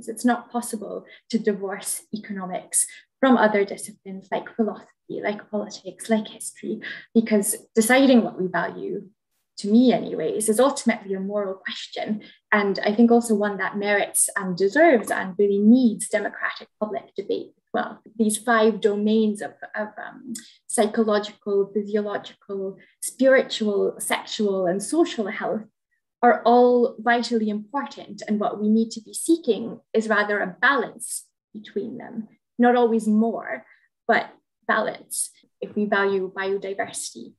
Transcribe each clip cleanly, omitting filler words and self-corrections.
It's not possible to divorce economics from other disciplines like philosophy, like politics, like history, because deciding what we value, to me anyways, is ultimately a moral question. And I think also one that merits and deserves and really needs democratic public debate as well. These 5 domains of psychological, physiological, spiritual, sexual, and social health are all vitally important. And what we need to be seeking is rather a balance between them, not always more, but balance. If we value biodiversity,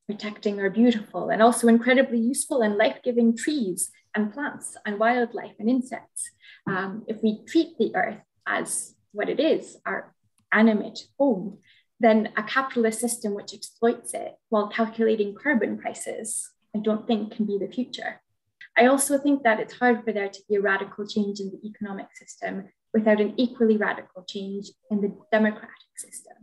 protecting our beautiful and also incredibly useful and life-giving trees and plants and wildlife and insects, if we treat the earth as what it is, our animate home, then a capitalist system which exploits it while calculating carbon prices, I don't think can be the future. I also think that it's hard for there to be a radical change in the economic system without an equally radical change in the democratic system.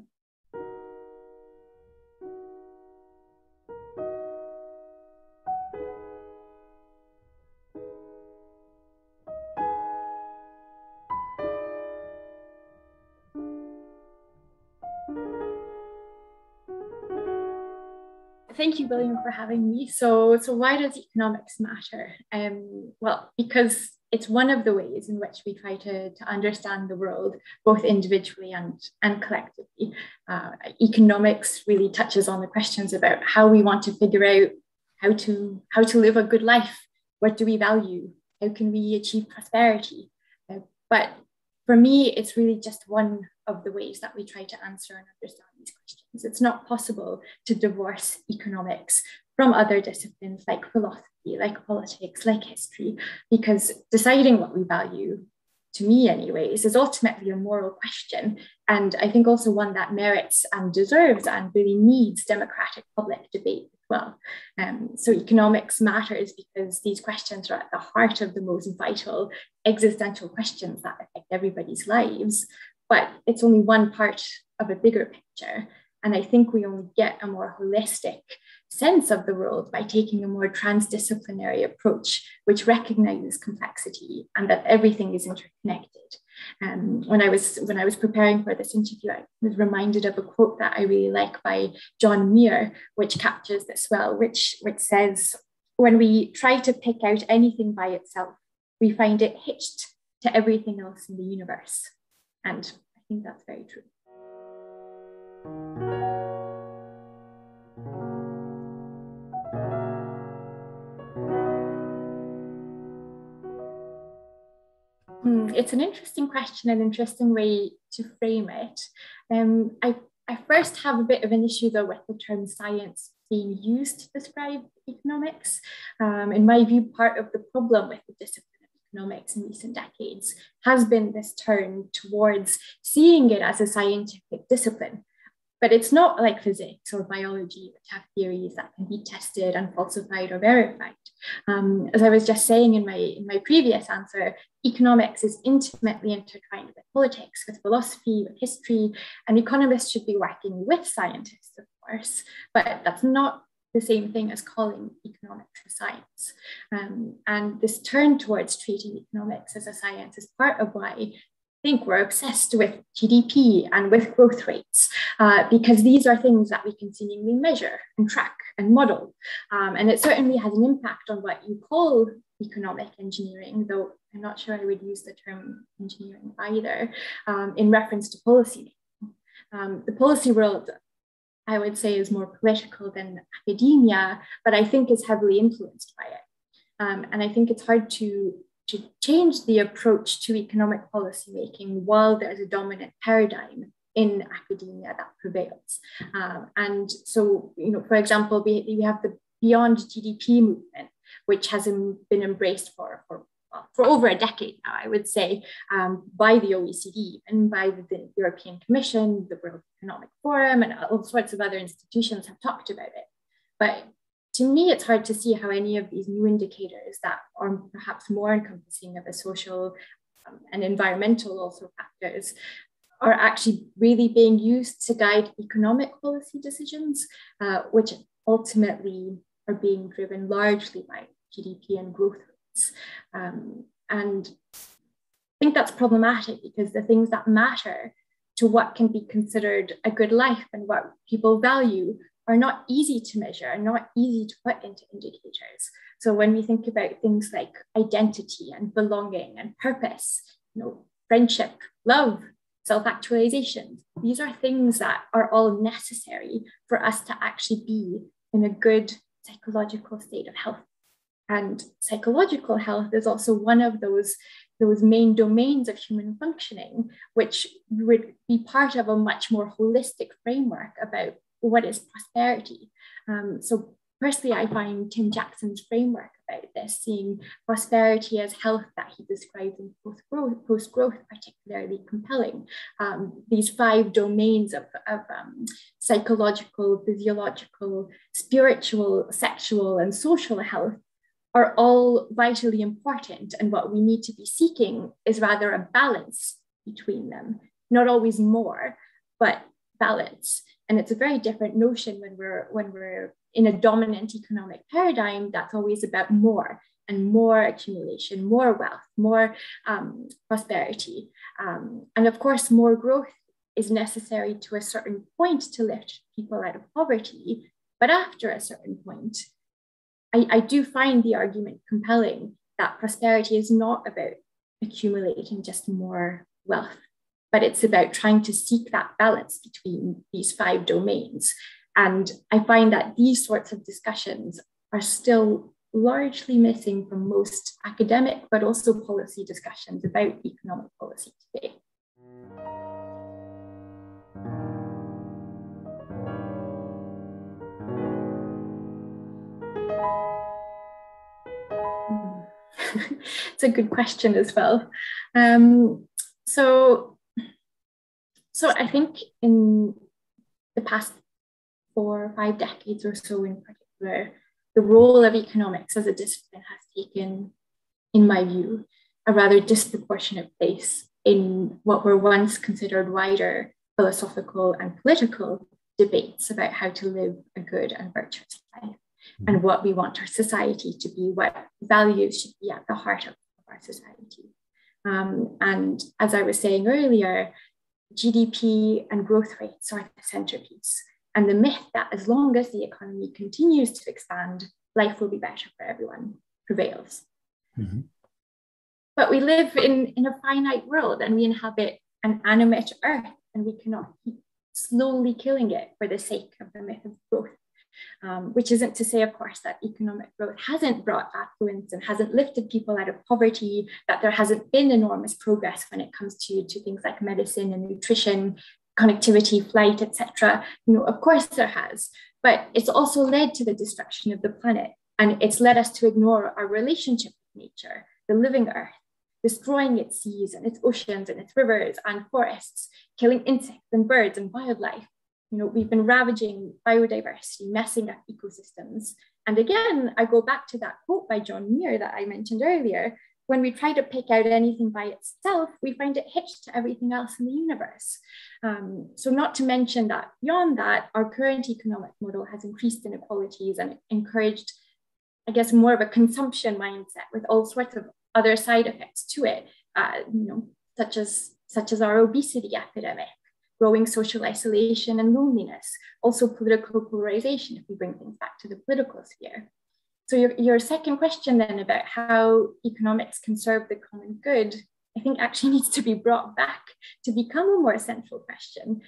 Thank you, William, for having me. So why does economics matter? Well, because it's one of the ways in which we try to understand the world, both individually and collectively. Economics really touches on the questions about how we want to figure out how to live a good life. What do we value? How can we achieve prosperity? But for me, it's really just one of the ways that we try to answer and understand these questions. It's not possible to divorce economics from other disciplines like philosophy, like politics, like history, because deciding what we value, to me anyways, is ultimately a moral question. And I think also one that merits and deserves and really needs democratic public debate as well. So economics matters because these questions are at the heart of the most vital existential questions that affect everybody's lives. But it's only one part of a bigger picture. And I think we only get a more holistic sense of the world by taking a more transdisciplinary approach, which recognizes complexity and that everything is interconnected. When I was preparing for this interview, I was reminded of a quote that I really like by John Muir, which captures this well, which says, "When we try to pick out anything by itself, we find it hitched to everything else in the universe." And I think that's very true. It's an interesting question, an interesting way to frame it. I first have a bit of an issue though with the term science being used to describe economics. In my view, part of the problem with the discipline of economics in recent decades has been this turn towards seeing it as a scientific discipline. But it's not like physics or biology, which have theories that can be tested and falsified or verified. As I was just saying in my previous answer, economics is intimately intertwined with politics, with philosophy, with history, and economists should be working with scientists, of course, but that's not the same thing as calling economics a science. And this turn towards treating economics as a science is part of why I think we're obsessed with GDP and with growth rates because these are things that we can seemingly measure and track and model. And it certainly has an impact on what you call economic engineering, though I'm not sure I would use the term engineering either, in reference to policy. The policy world, I would say, is more political than academia, but I think is heavily influenced by it. And I think it's hard to change the approach to economic policymaking while there's a dominant paradigm in academia that prevails. And so, for example, we have the Beyond GDP movement, which has been embraced for over a decade now, I would say, by the OECD and by the European Commission, the World Economic Forum, and all sorts of other institutions have talked about it. But to me, it's hard to see how any of these new indicators that are perhaps more encompassing of the social and environmental also factors are actually really being used to guide economic policy decisions, which ultimately are being driven largely by GDP and growth rates. And think that's problematic because the things that matter to what can be considered a good life and what people value are not easy to measure and not easy to put into indicators. So when we think about things like identity and belonging and purpose, friendship, love, self-actualization, these are things that are all necessary for us to actually be in a good psychological state of health. And psychological health is also one of those main domains of human functioning, which would be part of a much more holistic framework about what is prosperity. So personally, I find Tim Jackson's framework about this, seeing prosperity as health that he describes in post-growth particularly compelling. These 5 domains of psychological, physiological, spiritual, sexual, and social health are all vitally important. And what we need to be seeking is rather a balance between them, not always more, but balance. And it's a very different notion when we're in a dominant economic paradigm that's always about more and more accumulation, more wealth, more prosperity. And of course, more growth is necessary to a certain point to lift people out of poverty. But after a certain point, I do find the argument compelling that prosperity is not about accumulating just more wealth, but it's about trying to seek that balance between these 5 domains. And I find that these sorts of discussions are still largely missing from most academic, but also policy discussions about economic policy today. It's a good question as well. So I think in the past 4 or 5 decades or so in particular, the role of economics as a discipline has taken, in my view, a rather disproportionate place in what were once considered wider philosophical and political debates about how to live a good and virtuous life and what we want our society to be, what values should be at the heart of our society. And as I was saying earlier, GDP and growth rates are the centerpiece. And the myth that as long as the economy continues to expand, life will be better for everyone prevails. Mm-hmm. But we live in a finite world and we inhabit an animate earth, and we cannot keep slowly killing it for the sake of the myth of growth. Which isn't to say, of course, that economic growth hasn't brought affluence and hasn't lifted people out of poverty, that there hasn't been enormous progress when it comes to things like medicine and nutrition, connectivity, flight, etc. Of course there has, but it's also led to the destruction of the planet, and it's led us to ignore our relationship with nature, the living earth, destroying its seas and its oceans and its rivers and forests, killing insects and birds and wildlife. We've been ravaging biodiversity, messing up ecosystems. And again, I go back to that quote by John Muir that I mentioned earlier. When we try to pick out anything by itself, we find it hitched to everything else in the universe. So not to mention that beyond that, our current economic model has increased inequalities and encouraged, I guess, more of a consumption mindset with all sorts of other side effects to it, such as our obesity epidemic, growing social isolation and loneliness, also political polarization, if we bring things back to the political sphere. So your second question then about how economics can serve the common good, I think actually needs to be brought back to become a more central question.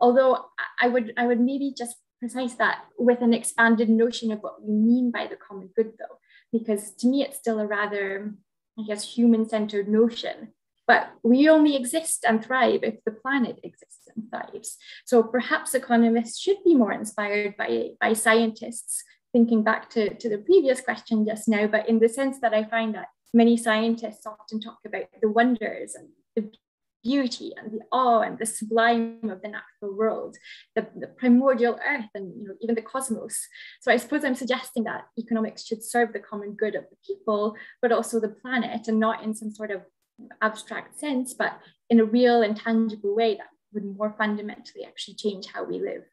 Although I would maybe just precise that with an expanded notion of what we mean by the common good though, because to me it's still a rather, I guess, human-centered notion. But we only exist and thrive if the planet exists and thrives. So perhaps economists should be more inspired by scientists, thinking back to the previous question just now, but in the sense that I find that many scientists often talk about the wonders and the beauty and the awe and the sublime of the natural world, the primordial earth and even the cosmos. So I suppose I'm suggesting that economics should serve the common good of the people, but also the planet, and not in some sort of abstract sense, but in a real and tangible way that would more fundamentally actually change how we live.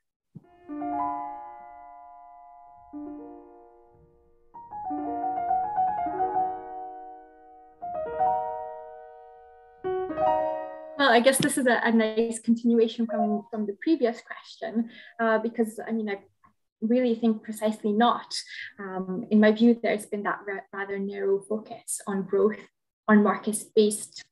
Well, I guess this is a nice continuation from the previous question, because I mean, I really think precisely not. In my view, there's been that rather narrow focus on growth, on market-based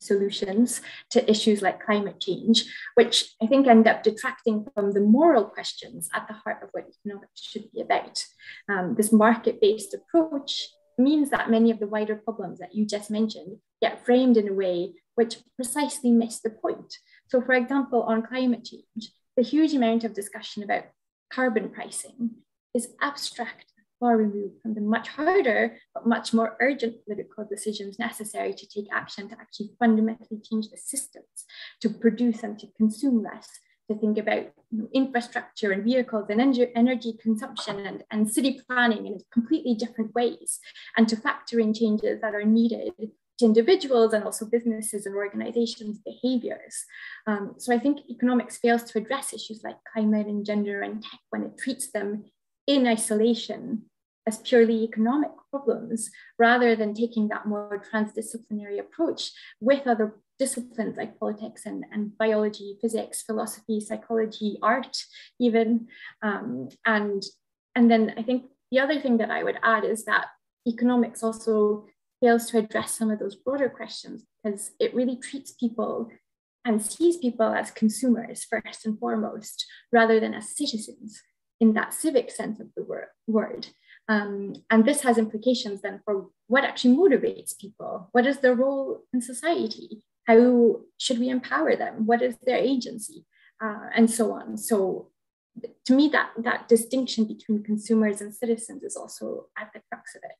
solutions to issues like climate change, which I think end up detracting from the moral questions at the heart of what economics should be about. This market-based approach means that many of the wider problems that you just mentioned get framed in a way which precisely miss the point. So for example, on climate change, the huge amount of discussion about carbon pricing is abstract, far removed from the much harder but much more urgent political decisions necessary to take action to actually fundamentally change the systems, to produce and to consume less, to think about infrastructure and vehicles and energy consumption and city planning in completely different ways, and to factor in changes that are needed to individuals and also businesses and organizations' behaviors. So I think economics fails to address issues like climate and gender and tech when it treats them in isolation as purely economic problems, rather than taking that more transdisciplinary approach with other disciplines like politics and biology, physics, philosophy, psychology, art, even. And then I think the other thing that I would add is that economics also fails to address some of those broader questions, because it really treats people and sees people as consumers first and foremost, rather than as citizens in that civic sense of the word. And this has implications then for what actually motivates people. What is their role in society? How should we empower them? What is their agency? And so on. So to me, that distinction between consumers and citizens is also at the crux of it.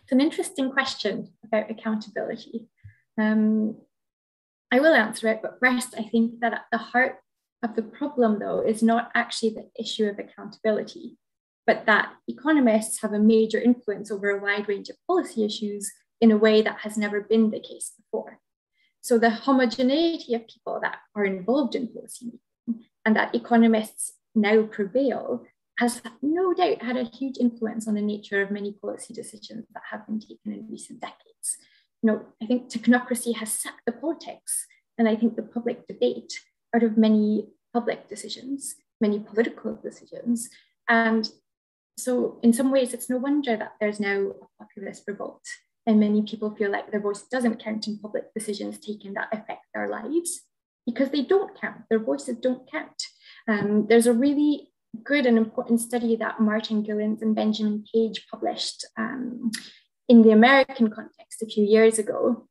It's an interesting question about accountability. I will answer it, but first, I think that at the heart of the problem, though, is not actually the issue of accountability, but that economists have a major influence over a wide range of policy issues in a way that has never been the case before. So the homogeneity of people that are involved in policy making and that economists now prevail has no doubt had a huge influence on the nature of many policy decisions that have been taken in recent decades. I think technocracy has sucked the politics and I think the public debate out of many public decisions, many political decisions. And so in some ways, it's no wonder that there's now a populist revolt and many people feel like their voice doesn't count in public decisions taken that affect their lives, because they don't count, their voices don't count. There's a really good and important study that Martin Gillens and Benjamin Page published in the American context a few years ago,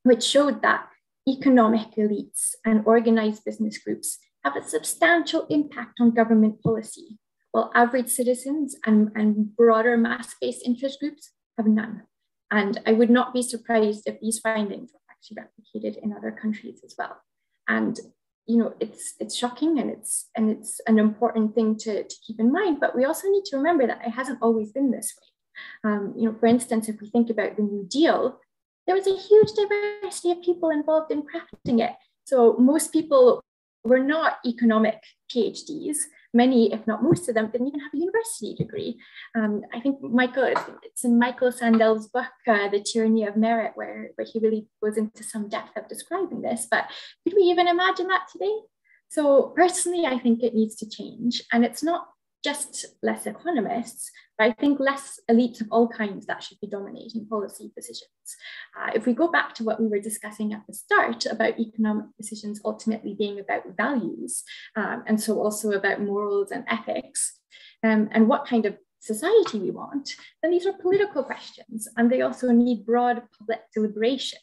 which showed that economic elites and organized business groups have a substantial impact on government policy, while average citizens and broader mass-based interest groups have none. And I would not be surprised if these findings are actually replicated in other countries as well. And it's shocking and it's an important thing to keep in mind, but we also need to remember that it hasn't always been this way. For instance, if we think about the New Deal, there was a huge diversity of people involved in crafting it. So most people were not economic PhDs. Many, if not most of them, didn't even have a university degree. I think it's in Michael Sandel's book, The Tyranny of Merit, where he really goes into some depth of describing this. But could we even imagine that today? So personally, I think it needs to change. And it's not just less economists, but I think less elites of all kinds that should be dominating policy decisions. If we go back to what we were discussing at the start about economic decisions ultimately being about values, and so also about morals and ethics, and what kind of society we want, then these are political questions, and they also need broad public deliberation.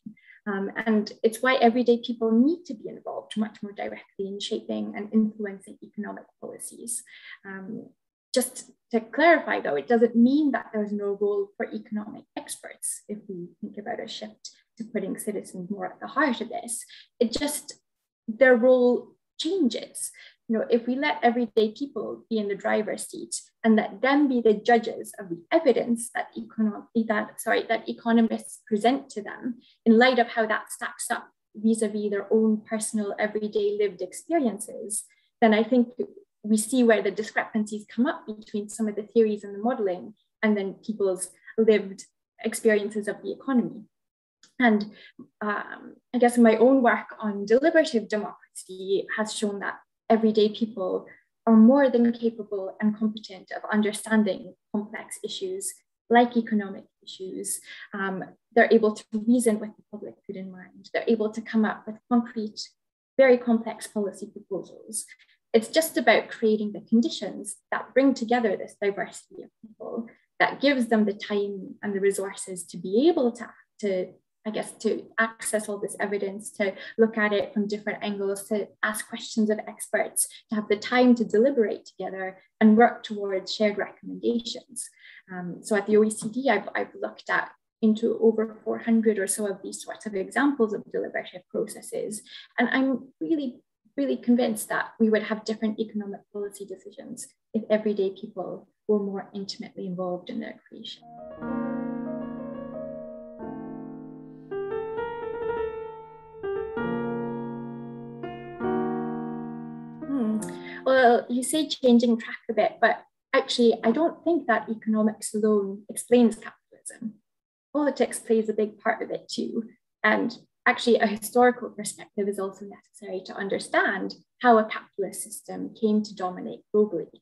And it's why everyday people need to be involved much more directly in shaping and influencing economic policies. Just to clarify, though, it doesn't mean that there's no role for economic experts if we think about a shift to putting citizens more at the heart of this. It just, their role changes. If we let everyday people be in the driver's seat and let them be the judges of the evidence that economists present to them in light of how that stacks up vis-a-vis their own personal, everyday lived experiences, then I think we see where the discrepancies come up between some of the theories and the modeling and then people's lived experiences of the economy. And I guess my own work on deliberative democracy has shown that everyday people are more than capable and competent of understanding complex issues like economic issues. They're able to reason with the public good in mind. They're able to come up with concrete, very complex policy proposals. It's just about creating the conditions that bring together this diversity of people, that gives them the time and the resources to be able to access all this evidence, to look at it from different angles, to ask questions of experts, to have the time to deliberate together and work towards shared recommendations. So at the OECD, I've looked into over 400 or so of these sorts of examples of deliberative processes. And I'm really, really convinced that we would have different economic policy decisions if everyday people were more intimately involved in their creation. Well, you say changing track a bit, but actually, I don't think that economics alone explains capitalism. Politics plays a big part of it too. And actually, a historical perspective is also necessary to understand how a capitalist system came to dominate globally.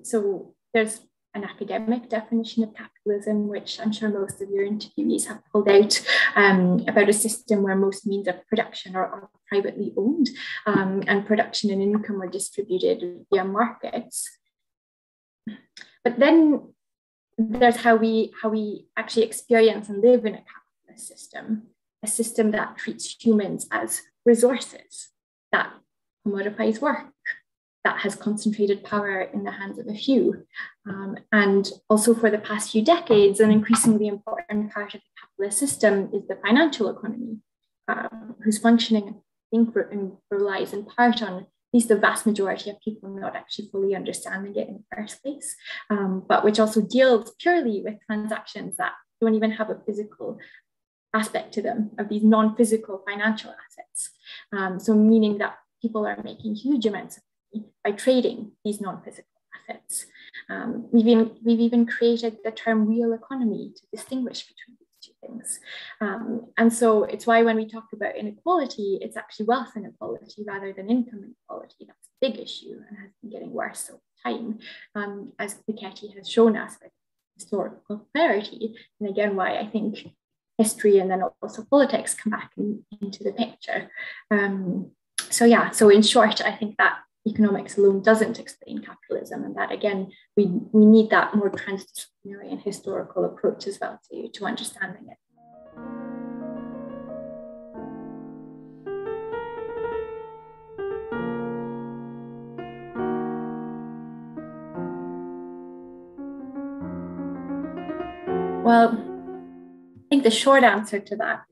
So there's an academic definition of capitalism, which I'm sure most of your interviewees have pulled out, about a system where most means of production are privately owned, and production and income are distributed via markets. But then there's how we actually experience and live in a capitalist system, a system that treats humans as resources, that commodifies work, that has concentrated power in the hands of a few. And also for the past few decades, an increasingly important part of the capitalist system is the financial economy, whose functioning, I think, relies in part on at least the vast majority of people not actually fully understanding it in the first place, but which also deals purely with transactions that don't even have a physical aspect to them, of these non-physical financial assets. So meaning that people are making huge amounts of money by trading these non-physical assets. We've even created the term real economy to distinguish between these two things. And so it's why when we talk about inequality, it's actually wealth inequality rather than income inequality. That's a big issue and has been getting worse over time, as Piketty has shown us with historical clarity. And again, why I think history and then also politics come back into the picture. So in short, I think that economics alone doesn't explain capitalism, and that again, we need that more transdisciplinary and historical approach as well to understanding it. Well, I think the short answer to that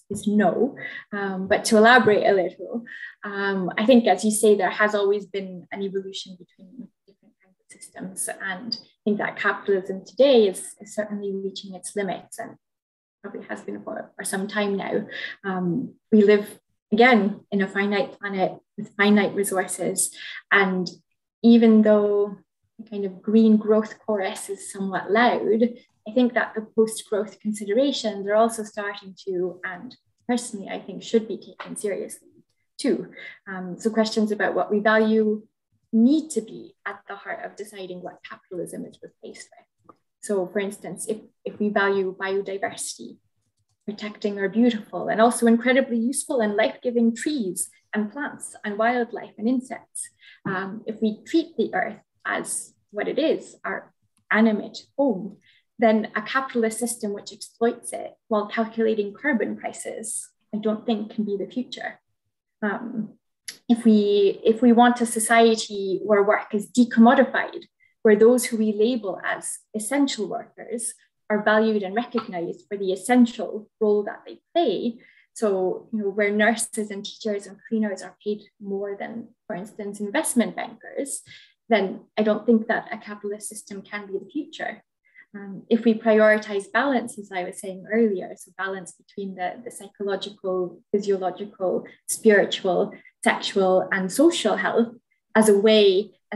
is no, but to elaborate a little, I think, as you say, there has always been an evolution between different kinds of systems, and I think that capitalism today is certainly reaching its limits, and probably has been for some time now. We live, again, in a finite planet with finite resources, and even though the kind of green growth chorus is somewhat loud, I think that the post-growth considerations are also starting to, and personally, I think should be taken seriously too. So questions about what we value need to be at the heart of deciding what capitalism is replaced with. So for instance, if we value biodiversity, protecting our beautiful and also incredibly useful and life-giving trees and plants and wildlife and insects, if we treat the earth as what it is, our animate home, then a capitalist system which exploits it while calculating carbon prices, I don't think can be the future. If we want a society where work is decommodified, where those who we label as essential workers are valued and recognized for the essential role that they play, so where nurses and teachers and cleaners are paid more than, for instance, investment bankers, then I don't think that a capitalist system can be the future. If we prioritize balance, as I was saying earlier, so balance between the psychological, physiological, spiritual, sexual, and social health as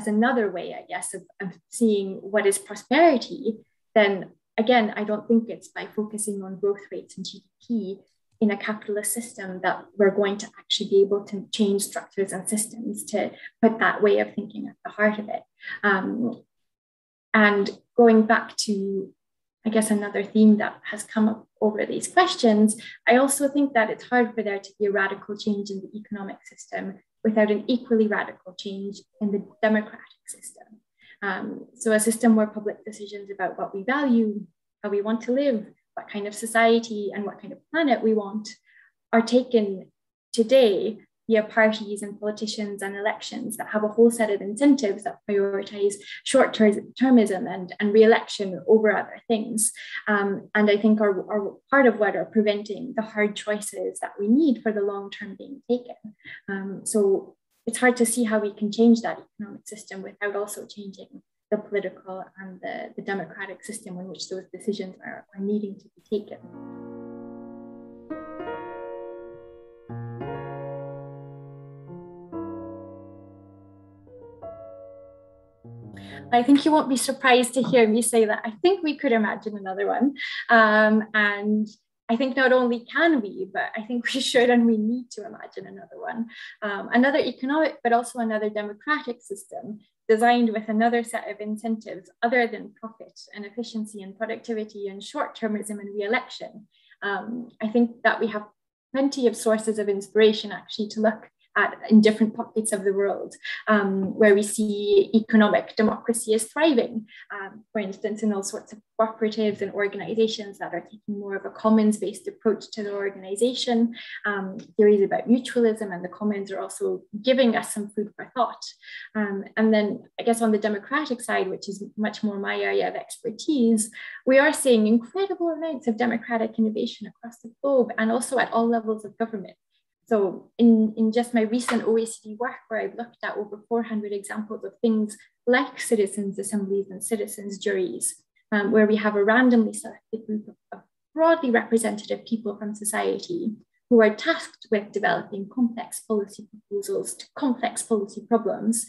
another way, I guess, of seeing what is prosperity, then again, I don't think it's by focusing on growth rates and GDP in a capitalist system that we're going to actually be able to change structures and systems to put that way of thinking at the heart of it. And going back to, I guess, another theme that has come up over these questions, I also think that it's hard for there to be a radical change in the economic system without an equally radical change in the democratic system. So a system where public decisions about what we value, how we want to live, what kind of society and what kind of planet we want are taken today via parties and politicians and elections that have a whole set of incentives that prioritize short-termism and re-election over other things. And I think are part of what are preventing the hard choices that we need for the long term being taken. So it's hard to see how we can change that economic system without also changing the political and the democratic system in which those decisions are needing to be taken. I think you won't be surprised to hear me say that I think we could imagine another one. And I think not only can we, but I think we should and we need to imagine another one. Another economic, but also another democratic system designed with another set of incentives other than profit and efficiency and productivity and short-termism and re-election. I think that we have plenty of sources of inspiration actually to look at in different pockets of the world where we see economic democracy is thriving. For instance, in all sorts of cooperatives and organizations that are taking more of a commons-based approach to their organization. Theories about mutualism and the commons are also giving us some food for thought. And then I guess on the democratic side, which is much more my area of expertise, we are seeing incredible amounts of democratic innovation across the globe and also at all levels of government. So in just my recent OECD work, where I've looked at over 400 examples of things like citizens' assemblies and citizens' juries, where we have a randomly selected group of broadly representative people from society who are tasked with developing complex policy proposals to complex policy problems.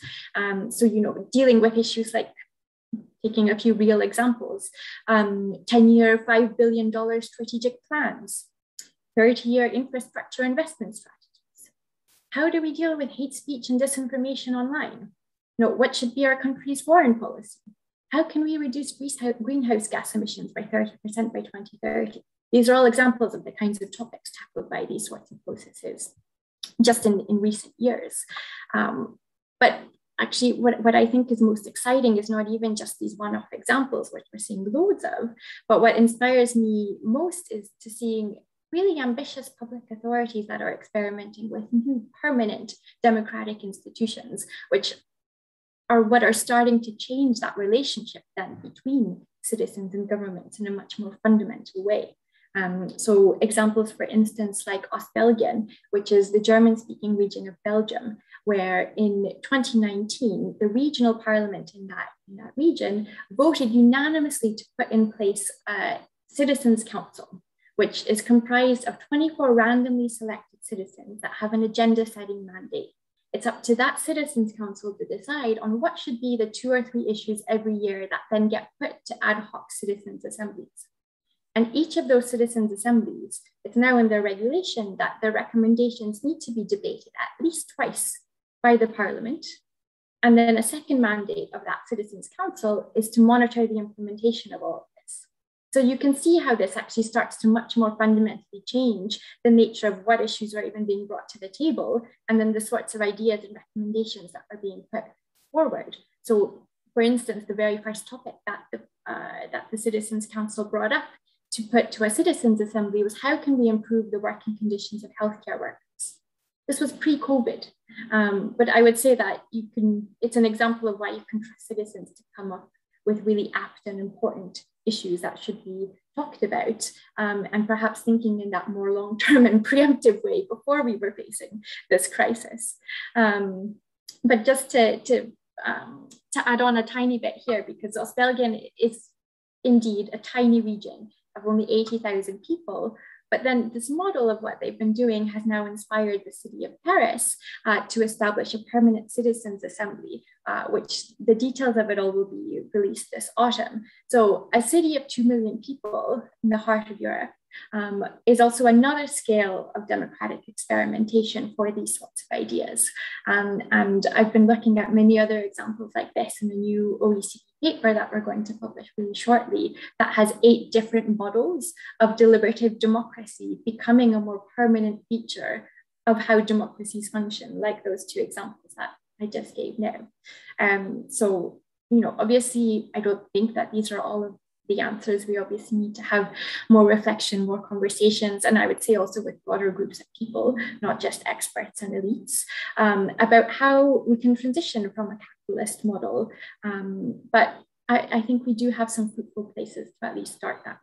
So, dealing with issues like, taking a few real examples, 10-year, $5 billion strategic plans, 30-year infrastructure investment strategies. How do we deal with hate speech and disinformation online? What should be our country's foreign policy? How can we reduce greenhouse gas emissions by 30% by 2030? These are all examples of the kinds of topics tackled by these sorts of processes just in recent years. But actually, what I think is most exciting is not even just these one-off examples, which we're seeing loads of, but what inspires me most is to seeing really ambitious public authorities that are experimenting with new permanent democratic institutions, which are what are starting to change that relationship then between citizens and governments in a much more fundamental way. So examples, for instance, like Ostbelgien, which is the German-speaking region of Belgium, where in 2019, the regional parliament in that region voted unanimously to put in place a citizens' council, which is comprised of 24 randomly selected citizens that have an agenda-setting mandate. It's up to that citizens' council to decide on what should be the 2 or 3 issues every year that then get put to ad hoc citizens' assemblies. And each of those citizens' assemblies, it's now in their regulation that their recommendations need to be debated at least twice by the parliament. And then a second mandate of that citizens' council is to monitor the implementation of all of this. So you can see how this actually starts to much more fundamentally change the nature of what issues are even being brought to the table, and then the sorts of ideas and recommendations that are being put forward. So, for instance, the very first topic that the Citizens Council brought up to put to a citizens' assembly was, how can we improve the working conditions of healthcare workers? This was pre-COVID, but I would say that it's an example of why you can trust citizens to come up with really apt and important issues that should be talked about, and perhaps thinking in that more long-term and preemptive way before we were facing this crisis. But just to add on a tiny bit here, because Ostbelgien is indeed a tiny region of only 80,000 people. But then this model of what they've been doing has now inspired the city of Paris to establish a permanent citizens' assembly, which the details of it all will be released this autumn. So a city of 2 million people in the heart of Europe is also another scale of democratic experimentation for these sorts of ideas. And I've been looking at many other examples like this in a new OECD paper that we're going to publish really shortly that has 8 different models of deliberative democracy becoming a more permanent feature of how democracies function, like those 2 examples that I just gave now. So, obviously, I don't think that these are all of the answers. We obviously need to have more reflection, more conversations, and I would say also with broader groups of people, not just experts and elites, about how we can transition from a capitalist model. But I think we do have some fruitful places to at least start that.